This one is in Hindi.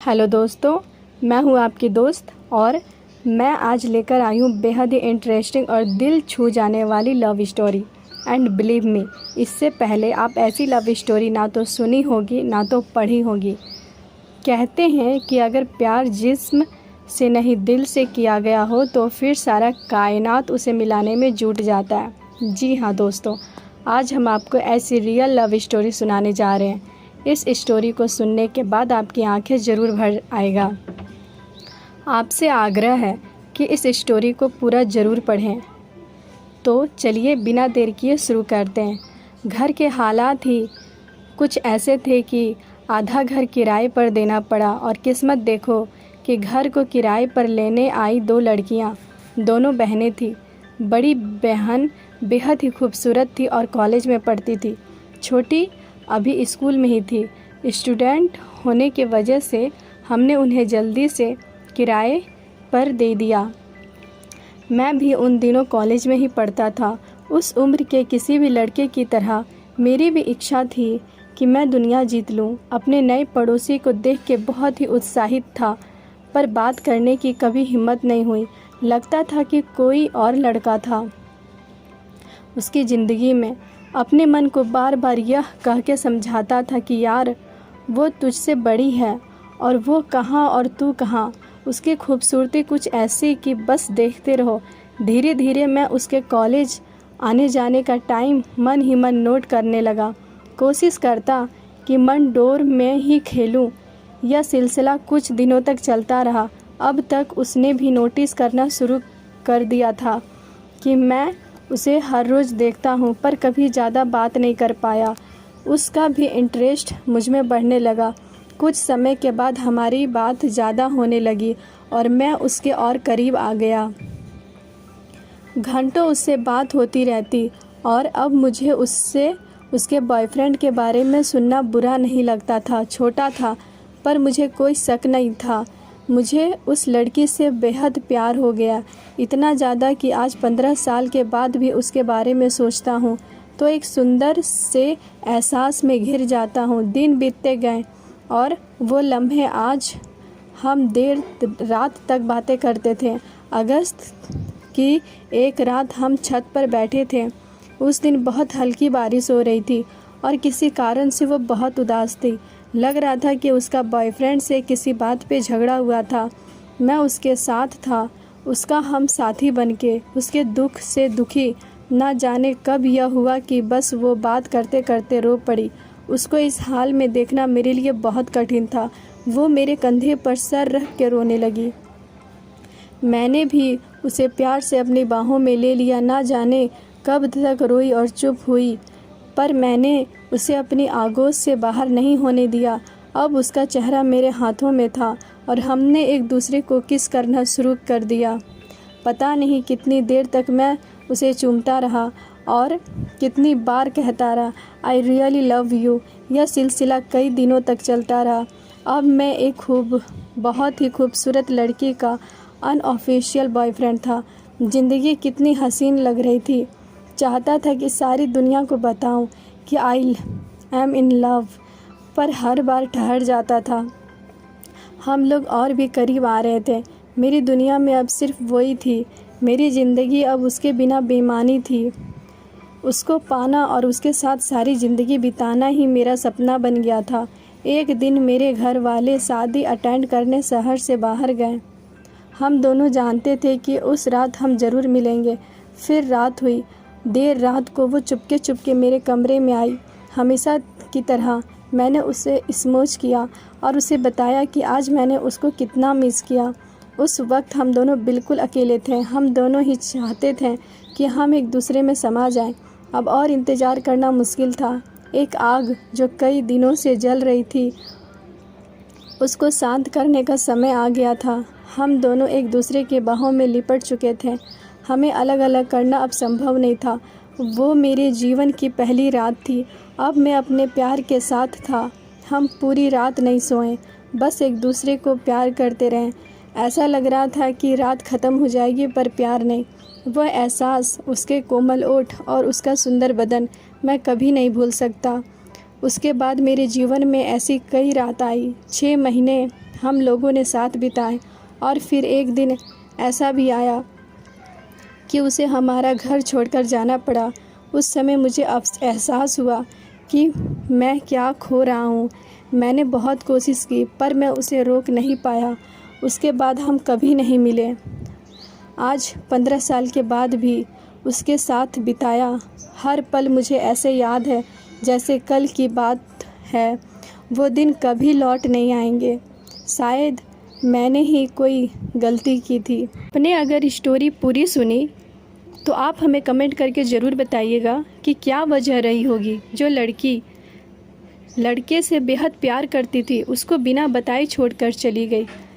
हेलो दोस्तों, मैं हूं आपकी दोस्त और मैं आज लेकर आई हूं बेहद ही इंटरेस्टिंग और दिल छू जाने वाली love story. And believe me, इससे पहले आप ऐसी लव स्टोरी ना तो सुनी होगी ना तो पढ़ी होगी। कहते हैं कि अगर प्यार जिस्म से नहीं दिल से किया गया हो तो फिर सारा कायनात उसे मिलाने में जुट जाता है। जी हाँ दोस्तों, आज हम आपको ऐसी रियल लव स्टोरी सुनाने जा रहे हैं। इस स्टोरी को सुनने के बाद आपकी आंखें ज़रूर भर आएगा। आपसे आग्रह है कि इस स्टोरी को पूरा ज़रूर पढ़ें। तो चलिए बिना देर किए शुरू करते हैं। घर के हालात ही कुछ ऐसे थे कि आधा घर किराए पर देना पड़ा और किस्मत देखो कि घर को किराए पर लेने आई दो लड़कियां, दोनों बहनें थीं। बड़ी बहन बेहद ही खूबसूरत थी और कॉलेज में पढ़ती थी। छोटी अभी स्कूल में ही थी। स्टूडेंट होने के वजह से हमने उन्हें जल्दी से किराए पर दे दिया। मैं भी उन दिनों कॉलेज में ही पढ़ता था। उस उम्र के किसी भी लड़के की तरह मेरी भी इच्छा थी कि मैं दुनिया जीत लूं। अपने नए पड़ोसी को देख के बहुत ही उत्साहित था, पर बात करने की कभी हिम्मत नहीं हुई। लगता था कि कोई और लड़का था उसकी ज़िंदगी में। अपने मन को बार बार यह कह के समझाता था कि यार, वो तुझसे बड़ी है और वो कहाँ और तू कहाँ। उसकी खूबसूरती कुछ ऐसी कि बस देखते रहो। धीरे धीरे मैं उसके कॉलेज आने जाने का टाइम मन ही मन नोट करने लगा। कोशिश करता कि मन डोर में ही खेलूं। यह सिलसिला कुछ दिनों तक चलता रहा। अब तक उसने भी नोटिस करना शुरू कर दिया था कि मैं उसे हर रोज़ देखता हूँ, पर कभी ज़्यादा बात नहीं कर पाया। उसका भी इंटरेस्ट मुझ में बढ़ने लगा। कुछ समय के बाद हमारी बात ज़्यादा होने लगी और मैं उसके और करीब आ गया। घंटों उससे बात होती रहती और अब मुझे उससे उसके बॉयफ्रेंड के बारे में सुनना बुरा नहीं लगता था। छोटा था पर मुझे कोई शक नहीं था। मुझे उस लड़की से बेहद प्यार हो गया, इतना ज़्यादा कि आज 15 साल के बाद भी उसके बारे में सोचता हूँ तो एक सुंदर से एहसास में घिर जाता हूँ। दिन बीतते गए और वो लम्हे आज हम देर रात तक बातें करते थे। अगस्त की एक रात हम छत पर बैठे थे। उस दिन बहुत हल्की बारिश हो रही थी और किसी कारण से वो बहुत उदास थी। लग रहा था कि उसका बॉयफ्रेंड से किसी बात पे झगड़ा हुआ था। मैं उसके साथ था, उसका हम साथी बनके उसके दुख से दुखी। ना जाने कब यह हुआ कि बस वो बात करते करते रो पड़ी। उसको इस हाल में देखना मेरे लिए बहुत कठिन था। वो मेरे कंधे पर सर रख के रोने लगी। मैंने भी उसे प्यार से अपनी बाहों में ले लिया। ना जाने कब तक रोई और चुप हुई, पर मैंने उसे अपनी आगोश से बाहर नहीं होने दिया। अब उसका चेहरा मेरे हाथों में था और हमने एक दूसरे को किस करना शुरू कर दिया। पता नहीं कितनी देर तक मैं उसे चूमता रहा और कितनी बार कहता रहा, आई रियली लव यू। यह सिलसिला कई दिनों तक चलता रहा। अब मैं एक बहुत ही खूबसूरत लड़की का अनऑफिशियल बॉयफ्रेंड था। ज़िंदगी कितनी हसीन लग रही थी। चाहता था कि सारी दुनिया को बताऊं कि आई एम इन लव, पर हर बार ठहर जाता था। हम लोग और भी करीब आ रहे थे। मेरी दुनिया में अब सिर्फ वही थी। मेरी ज़िंदगी अब उसके बिना बेमानी थी। उसको पाना और उसके साथ सारी ज़िंदगी बिताना ही मेरा सपना बन गया था। एक दिन मेरे घर वाले शादी अटेंड करने शहर से बाहर गए। हम दोनों जानते थे कि उस रात हम ज़रूर मिलेंगे। फिर रात हुई। देर रात को वो चुपके चुपके मेरे कमरे में आई। हमेशा की तरह मैंने उसे स्मोच किया और उसे बताया कि आज मैंने उसको कितना मिस किया। उस वक्त हम दोनों बिल्कुल अकेले थे। हम दोनों ही चाहते थे कि हम एक दूसरे में समा जाएं। अब और इंतज़ार करना मुश्किल था। एक आग जो कई दिनों से जल रही थी, उसको शांत करने का समय आ गया था। हम दोनों एक दूसरे के बाहों में लिपट चुके थे। हमें अलग अलग करना अब संभव नहीं था। वो मेरे जीवन की पहली रात थी। अब मैं अपने प्यार के साथ था। हम पूरी रात नहीं सोए, बस एक दूसरे को प्यार करते रहें। ऐसा लग रहा था कि रात ख़त्म हो जाएगी, पर प्यार नहीं। वह एहसास, उसके कोमल ओठ और उसका सुंदर बदन मैं कभी नहीं भूल सकता। उसके बाद मेरे जीवन में ऐसी कई रात आई। 6 महीने हम लोगों ने साथ बिताए। और फिर एक दिन ऐसा भी आया कि उसे हमारा घर छोड़कर जाना पड़ा। उस समय मुझे एहसास हुआ कि मैं क्या खो रहा हूँ। मैंने बहुत कोशिश की पर मैं उसे रोक नहीं पाया। उसके बाद हम कभी नहीं मिले। आज 15 साल के बाद भी उसके साथ बिताया हर पल मुझे ऐसे याद है जैसे कल की बात है। वो दिन कभी लौट नहीं आएंगे। शायद मैंने ही कोई गलती की थी। आपने अगर स्टोरी पूरी सुनी तो आप हमें कमेंट करके ज़रूर बताइएगा कि क्या वजह रही होगी जो लड़की लड़के से बेहद प्यार करती थी उसको बिना बताए छोड़कर चली गई।